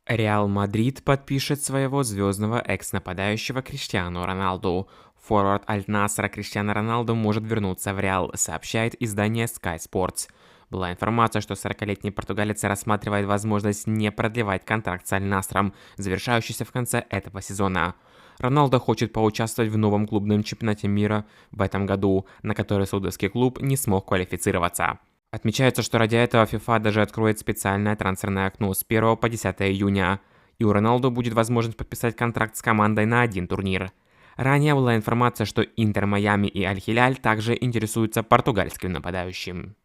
Реал Мадрид подпишет своего звездного экс-нападающего Криштиану Роналду. Форвард Аль-Насра Криштиану Роналду может вернуться в Реал, сообщает издание Sky Sports. Была информация, что 40-летний португалец рассматривает возможность не продлевать контракт с Аль-Насром, завершающийся в конце этого сезона. Роналдо хочет поучаствовать в новом клубном чемпионате мира в этом году, на который саудовский клуб не смог квалифицироваться. Отмечается, что ради этого FIFA даже откроет специальное трансферное окно с 1 по 10 июня, и у Роналду будет возможность подписать контракт с командой на один турнир. Ранее была информация, что Интер Майами и Аль-Хиляль также интересуются португальским нападающим.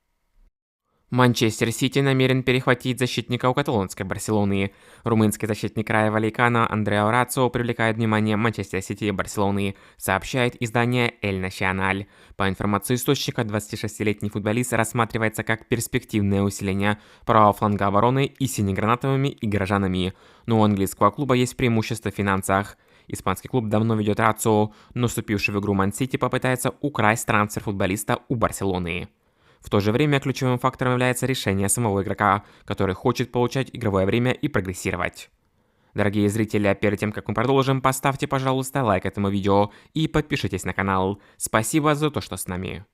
Манчестер Сити намерен перехватить защитника у каталонской Барселоны. Румынский защитник Рая Валлекано Андреа Орацио привлекает внимание Манчестер Сити и Барселоны, сообщает издание Эль Националь. По информации источника, 26-летний футболист рассматривается как перспективное усиление правого фланга обороны и синегранатовыми и горожанами, но у английского клуба есть преимущество в финансах. Испанский клуб давно ведет Орацио, но вступивший в игру Ман-Сити попытается украсть трансфер футболиста у Барселоны. В то же время ключевым фактором является решение самого игрока, который хочет получать игровое время и прогрессировать. Дорогие зрители, перед тем как мы продолжим, поставьте, пожалуйста, лайк этому видео и подпишитесь на канал. Спасибо за то, что с нами.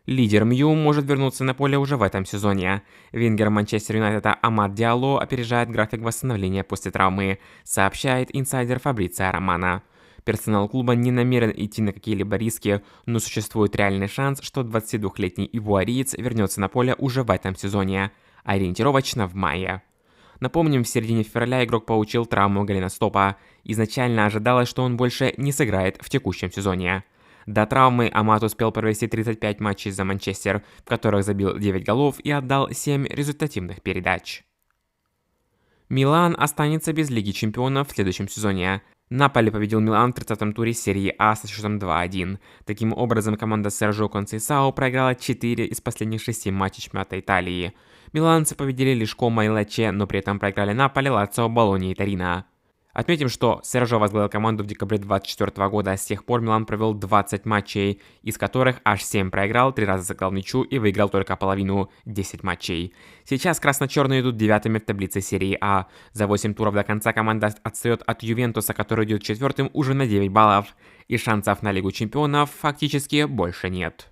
Лидер МЮ может вернуться на поле уже в этом сезоне. Вингер Манчестер Юнайтеда Амад Диалло опережает график восстановления после травмы, сообщает инсайдер Фабрицио Романо. Персонал клуба не намерен идти на какие-либо риски, но существует реальный шанс, что 22-летний ивуариец вернется на поле уже в этом сезоне, ориентировочно в мае. Напомним, в середине февраля игрок получил травму голеностопа. Изначально ожидалось, что он больше не сыграет в текущем сезоне. До травмы Амад успел провести 35 матчей за Манчестер, в которых забил 9 голов и отдал 7 результативных передач. Милан останется без Лиги Чемпионов в следующем сезоне. Наполи победил Милан в 30-м туре серии А со счетом 2-1. Таким образом, команда Серджио Концейсао проиграла 4 из последних 6 матчей чемпионата Италии. Миланцы победили лишь Комо и Лече, но при этом проиграли Наполи, Лацио, Болонье и Торино. Отметим, что Серджио возглавил команду в декабре 2024 года, а с тех пор Милан провел 20 матчей, из которых аж 7 проиграл, 3 раза сыграл ничью и выиграл только половину, 10 матчей. Сейчас красно-черные идут 9-ми в таблице серии А. За 8 туров до конца команда отстает от Ювентуса, который идет 4-м уже на 9 баллов, и шансов на Лигу Чемпионов фактически больше нет.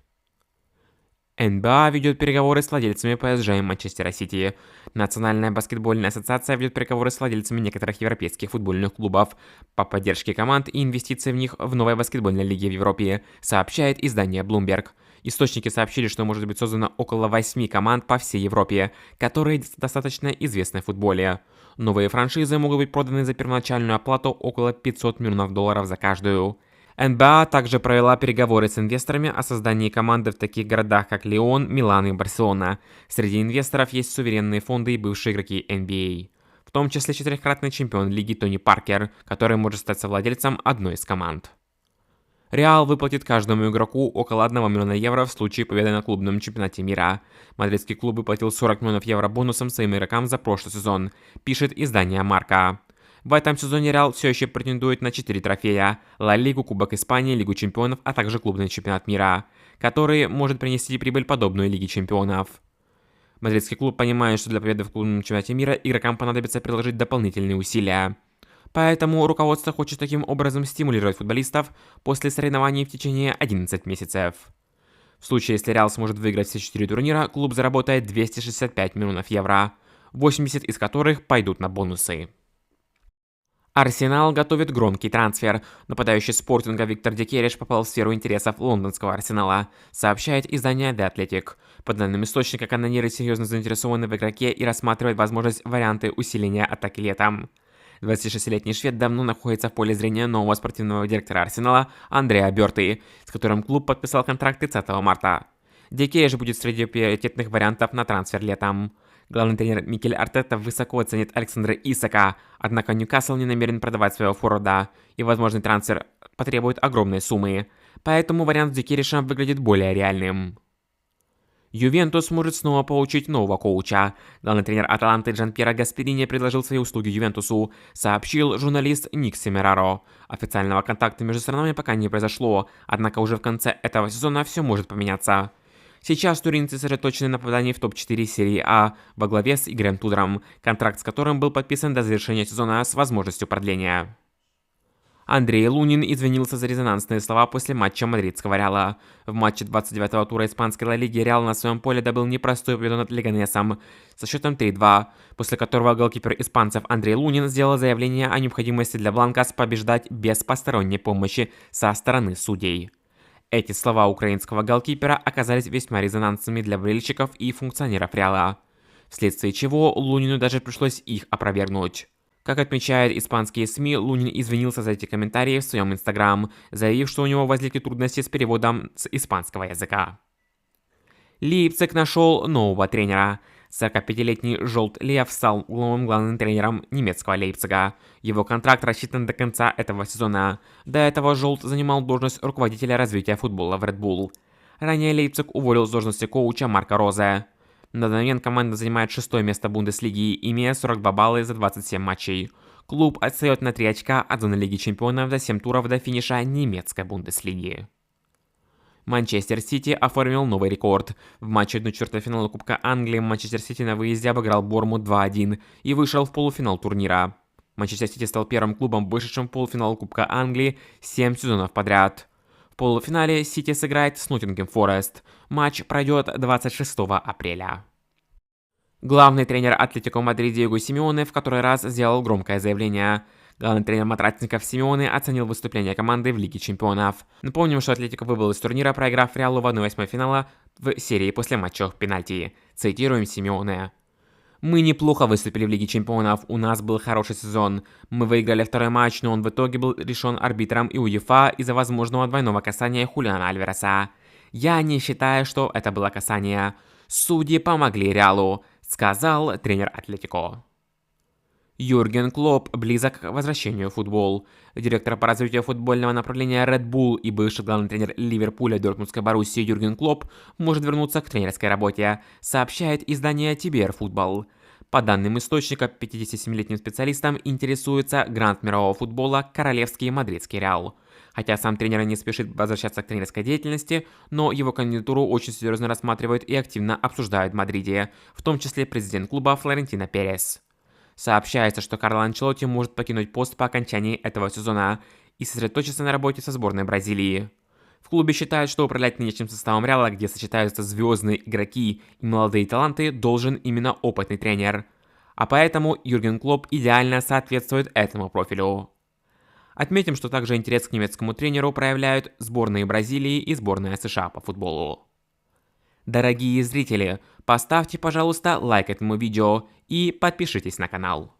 НБА ведет переговоры с владельцами ПСЖ и Манчестера Сити. Национальная баскетбольная ассоциация ведет переговоры с владельцами некоторых европейских футбольных клубов по поддержке команд и инвестиции в них в новой баскетбольной лиге в Европе, сообщает издание Bloomberg. Источники сообщили, что может быть создано около 8 команд по всей Европе, которые достаточно известны в футболе. Новые франшизы могут быть проданы за первоначальную оплату около $500 миллионов за каждую. НБА также провела переговоры с инвесторами о создании команды в таких городах, как Лион, Милан и Барселона. Среди инвесторов есть суверенные фонды и бывшие игроки NBA. В том числе 4-кратный чемпион лиги Тони Паркер, который может стать совладельцем одной из команд. Реал выплатит каждому игроку около 1 миллиона евро в случае победы на клубном чемпионате мира. Мадридский клуб выплатил 40 миллионов евро бонусом своим игрокам за прошлый сезон, пишет издание Марка. В этом сезоне Реал все еще претендует на 4 трофея – Ла Лигу, Кубок Испании, Лигу Чемпионов, а также клубный чемпионат мира, который может принести прибыль подобную Лиге Чемпионов. Мадридский клуб понимает, что для победы в клубном чемпионате мира игрокам понадобится приложить дополнительные усилия. Поэтому руководство хочет таким образом стимулировать футболистов после соревнований в течение 11 месяцев. В случае, если Реал сможет выиграть все 4 турнира, клуб заработает 265 миллионов евро, 80 из которых пойдут на бонусы. Арсенал готовит громкий трансфер. Нападающий Спортинга Виктор Декериш попал в сферу интересов лондонского Арсенала, сообщает издание The Athletic. По данным источника, канониры серьезно заинтересованы в игроке и рассматривают возможность варианты усиления атаки летом. 26-летний швед давно находится в поле зрения нового спортивного директора Арсенала Андреа Бёрты, с которым клуб подписал контракт 30 марта. Декериш будет среди приоритетных вариантов на трансфер летом. Главный тренер Микель Артета высоко оценит Александра Исака, однако Ньюкасл не намерен продавать своего форварда, и возможный трансфер потребует огромной суммы, поэтому вариант с Декеришем выглядит более реальным. Ювентус может снова получить нового коуча. Главный тренер Аталанты Джанпьеро Гасперини предложил свои услуги Ювентусу, сообщил журналист Ник Семераро. Официального контакта между сторонами пока не произошло, однако уже в конце этого сезона все может поменяться. Сейчас туринцы сосредоточены на попадании в топ-4 серии А во главе с Игорем Тудором, контракт с которым был подписан до завершения сезона с возможностью продления. Андрей Лунин извинился за резонансные слова после матча мадридского Реала. В матче 29-го тура испанской Ла Лиги Реал на своем поле добыл непростую победу над Леганесом со счетом 3-2, после которого голкипер испанцев Андрей Лунин сделал заявление о необходимости для Бланкас побеждать без посторонней помощи со стороны судей. Эти слова украинского голкипера оказались весьма резонансными для болельщиков и функционеров Реала, вследствие чего Лунину даже пришлось их опровергнуть. Как отмечают испанские СМИ, Лунин извинился за эти комментарии в своем инстаграм, заявив, что у него возникли трудности с переводом с испанского языка. Лейпциг нашел нового тренера. 45-летний Жолт Лев стал главным тренером немецкого Лейпцига. Его контракт рассчитан до конца этого сезона. До этого Жолт занимал должность руководителя развития футбола в Red Bull. Ранее Лейпциг уволил с должности коуча Марка Розе. На данный момент команда занимает 6-е место Бундеслиги, имея 42 балла за 27 матчей. Клуб отстает на 3 очка от зоны Лиги Чемпионов за 7 туров до финиша немецкой Бундеслиги. Манчестер Сити оформил новый рекорд. В матче 1/4 финала Кубка Англии Манчестер Сити на выезде обыграл Бормут 2-1 и вышел в полуфинал турнира. Манчестер Сити стал первым клубом, вышедшим в полуфинал Кубка Англии 7 сезонов подряд. В полуфинале Сити сыграет с Ноттингем Форест. Матч пройдет 26 апреля. Главный тренер Атлетико Мадрид Диего Симеоне в который раз сделал громкое заявление. Главный тренер мадридцев Симеоне оценил выступление команды в Лиге Чемпионов. Напомним, что Атлетико выбыл из турнира, проиграв Реалу в 1/8 финала в серии после матчевых пенальти. Цитируем Симеоне. «Мы неплохо выступили в Лиге Чемпионов, у нас был хороший сезон. Мы выиграли второй матч, но он в итоге был решен арбитром и УЕФА из-за возможного двойного касания Хулиана Альвареса. Я не считаю, что это было касание. Судьи помогли Реалу», сказал тренер Атлетико. Юрген Клопп близок к возвращению в футбол. Директор по развитию футбольного направления Red Bull и бывший главный тренер Ливерпуля Дортмундской Боруссии Юрген Клопп может вернуться к тренерской работе, сообщает издание TBR Football. По данным источника, 57-летним специалистом интересуется грант мирового футбола Королевский Мадридский Реал. Хотя сам тренер не спешит возвращаться к тренерской деятельности, но его кандидатуру очень серьезно рассматривают и активно обсуждают в Мадриде, в том числе президент клуба Флорентино Перес. Сообщается, что Карло Анчелотти может покинуть пост по окончании этого сезона и сосредоточиться на работе со сборной Бразилии. В клубе считают, что управлять нынешним составом Реала, где сочетаются звездные игроки и молодые таланты, должен именно опытный тренер. А поэтому Юрген Клопп идеально соответствует этому профилю. Отметим, что также интерес к немецкому тренеру проявляют сборные Бразилии и сборная США по футболу. Дорогие зрители, поставьте, пожалуйста, лайк этому видео и подпишитесь на канал.